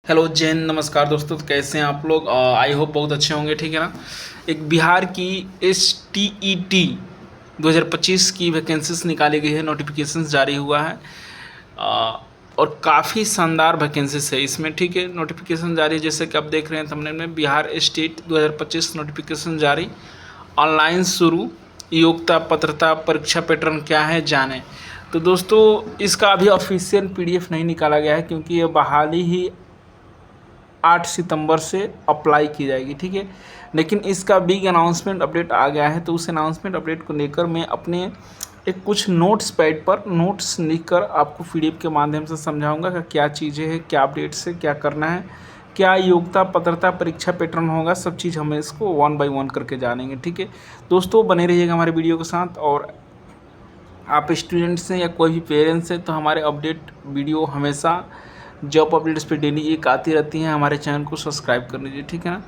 Hello Jain, नमस्कार दोस्तों। तो कैसे हैं आप लोग? आई होप बहुत अच्छे होंगे, ठीक है ना। एक बिहार की STET 2025 की वैकेंसीज निकाली गई है, नोटिफिकेशंस जारी हुआ है। अ, और काफ़ी शानदार वैकेंसीज है इसमें, ठीक है। नोटिफिकेशन जारी है, जैसे कि आप देख रहे हैं थंबनेल में, बिहार स्टेट 2025 नोटिफिकेशन जारी, ऑनलाइन शुरू, योग्यता पात्रता परीक्षा पैटर्न क्या है जानें। तो दोस्तों, इसका अभी ऑफिशियल PDF नहीं निकाला गया है, क्योंकि ये बहाली ही 8 सितंबर से अप्लाई की जाएगी, ठीक है। लेकिन इसका बिग अनाउंसमेंट अपडेट आ गया है, तो उस अनाउंसमेंट अपडेट को लेकर मैं अपने एक कुछ नोट्स पैड पर नोट्स लिखकर आपको PDF के माध्यम से समझाऊंगा कि क्या चीज़ें हैं, क्या अपडेट्स है, क्या करना है, क्या योग्यता पात्रता परीक्षा पैटर्न होगा, सब चीज़ हम इसको 1 बाय 1 करके जानेंगे, ठीक है। दोस्तों, बने रहिएगा हमारे वीडियो के साथ। और आप स्टूडेंट्स हैं या कोई भी पेरेंट्स हैं, तो हमारे अपडेट वीडियो हमेशा जॉब अपडेट्स पे डेली एक आती रहती हैं। हमारे चैनल को सब्सक्राइब कर लीजिए, ठीक है ना।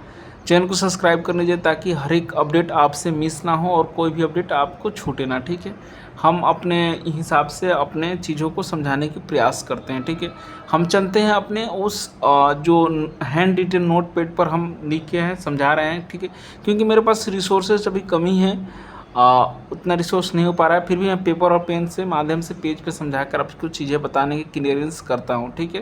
चैनल को सब्सक्राइब कर लीजिए ताकि हर एक अपडेट आपसे मिस ना हो और कोई भी अपडेट आपको छूटे ना, ठीक है। हम अपने हिसाब से अपने चीज़ों को समझाने की प्रयास करते हैं, ठीक है। हम चलते हैं अपने उस जो हैंड रिटन नोट पैड पर हम लिख के हैं समझा रहे हैं, ठीक है। क्योंकि मेरे पास रिसोर्सेज अभी कमी है, उतना रिसोर्स नहीं हो पा रहा है, फिर भी मैं पेपर और पेन से माध्यम से पेज पे समझा कर आपको चीज़ें बताने की क्लियरेंस करता हूँ, ठीक है।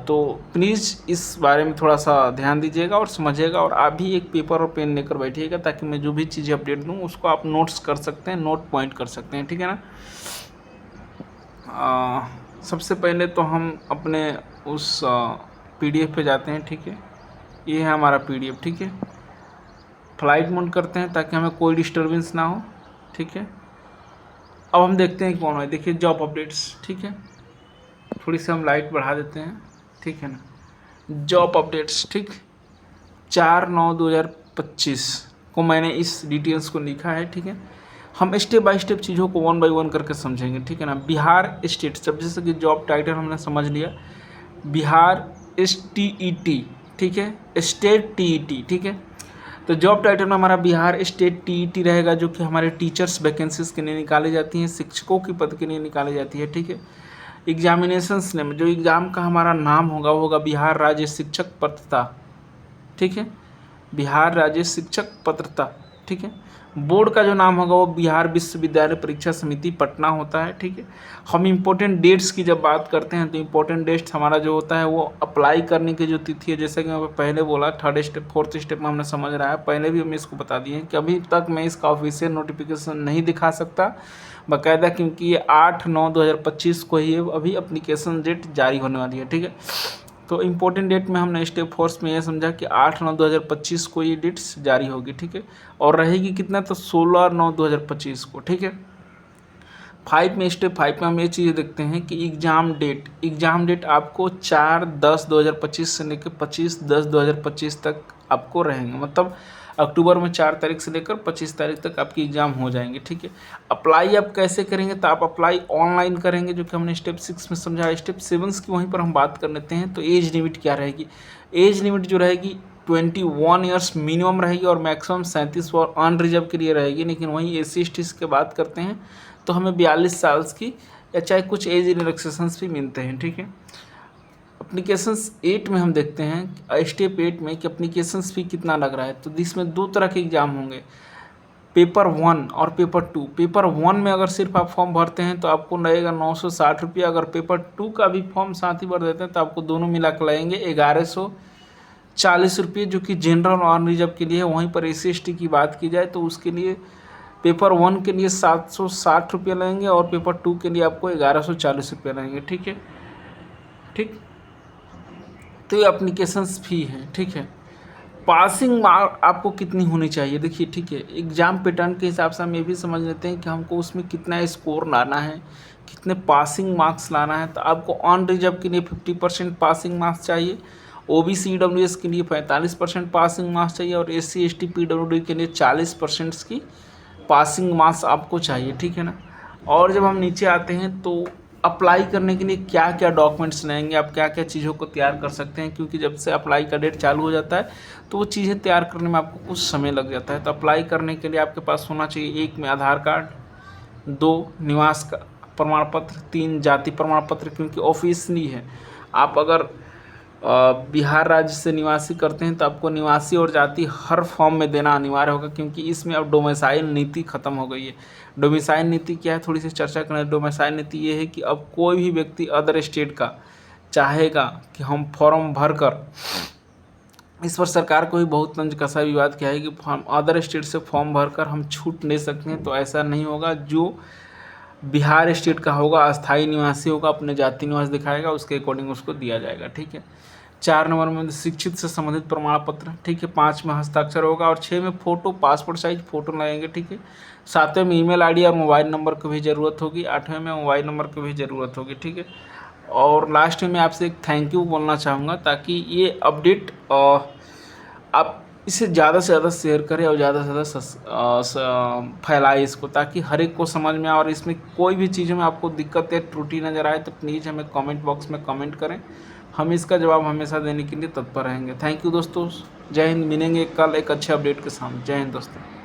तो प्लीज़ इस बारे में थोड़ा सा ध्यान दीजिएगा और समझिएगा, और आप भी एक पेपर और पेन लेकर बैठिएगा ताकि मैं जो भी चीज़ें अपडेट दूँ उसको आप नोट्स कर सकते हैं, नोट पॉइंट कर सकते हैं, ठीक है ना। सबसे पहले तो हम अपने उस PDF पे जाते हैं, ठीक है। ये है हमारा PDF, ठीक है। फ्लाइट मोड करते हैं ताकि हमें कोई डिस्टर्बेंस ना हो, ठीक है। अब हम देखते हैं कौन है, देखिए जॉब अपडेट्स, ठीक है। थोड़ी सी हम लाइट बढ़ा देते हैं, ठीक है ना। जॉब अपडेट्स, ठीक, 4/9/2025 को मैंने इस डिटेल्स को लिखा है, ठीक है। हम स्टेप बाय स्टेप चीज़ों को 1 बाय 1 करके समझेंगे, ठीक है ना। बिहार स्टेट, जब जैसे कि जॉब टाइटल हमने समझ लिया, बिहार STET, ठीक है, स्टेट TET, ठीक है। तो जॉब टाइटल में हमारा बिहार स्टेट TET रहेगा, जो कि हमारे टीचर्स वैकेंसीज के लिए निकाली जाती हैं, शिक्षकों की पद के लिए निकाली जाती है, ठीक है। एग्जामिनेशंस नेम, जो एग्ज़ाम का हमारा नाम होगा वो होगा बिहार राज्य शिक्षक पात्रता, ठीक है। बिहार राज्य शिक्षक पात्रता, ठीक है। बोर्ड का जो नाम होगा वो बिहार विश्वविद्यालय परीक्षा समिति पटना होता है, ठीक है। हम इम्पोर्टेंट डेट्स की जब बात करते हैं तो इम्पोर्टेंट डेट्स हमारा जो होता है वो अप्लाई करने की जो तिथि है, जैसे कि मैं पहले बोला, 3rd स्टेप 4th स्टेप में हमने समझ रहा है, पहले भी हम इसको बता दिए हैं कि अभी तक मैं इसका ऑफिशियल नोटिफिकेशन नहीं दिखा सकता बाकायदा, क्योंकि ये 8/9/2025 को ही अभी अप्लीकेशन डेट जारी होने वाली है, ठीक है। तो इम्पोर्टेंट डेट में हमने स्टेप 4 में ये समझा कि 8/9/2025 को ये डेट्स जारी होगी, ठीक है। और रहेगी कितना, तो 16/9/2025 को, ठीक है। 5 में, स्टेप 5 में हम ये चीज़ें देखते हैं कि एग्ज़ाम डेट आपको 4/10/2025 से लेकर 25/10/2025 तक आपको रहेंगे, मतलब अक्टूबर में 4 तारीख से लेकर 25 तारीख तक आपकी एग्ज़ाम हो जाएंगे, ठीक है। अप्लाई आप कैसे करेंगे, तो आप अप्लाई ऑनलाइन करेंगे, जो कि हमने स्टेप 6 में समझा। स्टेप 7 की वहीं पर हम बात कर लेते हैं। तो एज लिमिट क्या रहेगी, एज लिमिट जो रहेगी 21 ईयर्स मिनिमम रहेगी और मैक्सिमम 37 और अनरिजर्व के लिए रहेगी। लेकिन वहीं SC/ST की बात करते हैं तो हमें 42 साल की या चाहे कुछ एज रिलैक्सेशंस भी मिलते हैं, ठीक है। अप्लीकेशंस 8 में हम देखते हैं, स्टेप 8 में, कि अप्लीकेशंस फी कितना लग रहा है। तो इसमें 2 तरह के एग्ज़ाम होंगे, पेपर 1 और पेपर 2। पेपर 1 में अगर सिर्फ आप फॉर्म भरते हैं तो आपको लगेगा 960 रुपया। अगर पेपर 2 का भी फॉर्म साथ ही भर देते हैं तो आपको दोनों मिला कर लगेंगे 1140 रुपये, जो कि जनरल और अनरिजर्व के लिए है। वहीं पर SC/ST की बात की जाए तो उसके लिए पेपर 1 के लिए 760 रुपये लगेंगे और पेपर 2 के लिए आपको 1140 रुपये लगेंगे, ठीक है, ठीक। तो ये अप्लीकेशंस फी है, ठीक है। पासिंग मार्क आपको कितनी होनी चाहिए, देखिए, ठीक है। एग्ज़ाम पैटर्न के हिसाब से हम ये भी समझ लेते हैं कि हमको उसमें कितना स्कोर लाना है, कितने पासिंग मार्क्स लाना है। तो आपको अनरिजर्व के लिए 50% पासिंग मार्क्स चाहिए, OBC EWS के लिए 45% पासिंग मार्क्स चाहिए और SC/ST PWD के लिए 40% की पासिंग मार्क्स आपको चाहिए, ठीक है ना। और जब हम नीचे आते हैं तो अप्लाई करने के लिए क्या क्या डॉक्यूमेंट्स लगेंगे, आप क्या क्या चीज़ों को तैयार कर सकते हैं, क्योंकि जब से अप्लाई का डेट चालू हो जाता है तो वो चीज़ें तैयार करने में आपको कुछ समय लग जाता है। तो अप्लाई करने के लिए आपके पास होना चाहिए, 1 में आधार कार्ड, 2 निवास प्रमाण पत्र, 3 जाति प्रमाण पत्र, क्योंकि ऑफिशियली है। आप अगर बिहार राज्य से निवासी करते हैं तो आपको निवासी और जाति हर फॉर्म में देना अनिवार्य होगा, क्योंकि इसमें अब डोमिसाइल नीति खत्म हो गई है। डोमिसाइल नीति क्या है, थोड़ी सी चर्चा करें। डोमिसाइल नीति ये है कि अब कोई भी व्यक्ति अदर स्टेट का चाहेगा कि हम फॉर्म भर कर, इस पर सरकार को भी बहुत तंज कसा विवाद किया है कि हम अदर स्टेट से फॉर्म भरकर हम छूट ले सकते हैं, तो ऐसा नहीं होगा। जो बिहार स्टेट का होगा, अस्थायी निवासी होगा, अपने जाति निवास दिखाएगा, उसके अकॉर्डिंग उसको दिया जाएगा, ठीक है। 4 नंबर में शिक्षित से संबंधित प्रमाण पत्र, ठीक है। 5 में हस्ताक्षर होगा और 6 में फ़ोटो, पासपोर्ट साइज फ़ोटो लगेंगे, ठीक है। 7वें में ईमेल आईडी और मोबाइल नंबर की भी ज़रूरत होगी। 8वें में मोबाइल नंबर की भी ज़रूरत होगी, ठीक है। और लास्ट में मैं आपसे एक थैंक यू बोलना चाहूँगा, ताकि ये अपडेट आप इसे ज़्यादा से ज़्यादा शेयर करें और ज़्यादा से ज़्यादा फैलाएं इसको, ताकि हर एक को समझ में आए। और इसमें कोई भी चीज़ में आपको दिक्कत या त्रुटि नज़र आए तो प्लीज़ हमें कमेंट बॉक्स में कमेंट करें, हम इसका जवाब हमेशा देने के लिए तत्पर रहेंगे। थैंक यू दोस्तों, जय हिंद। मिलेंगे कल एक अच्छे अपडेट के साथ। जय हिंद दोस्तों।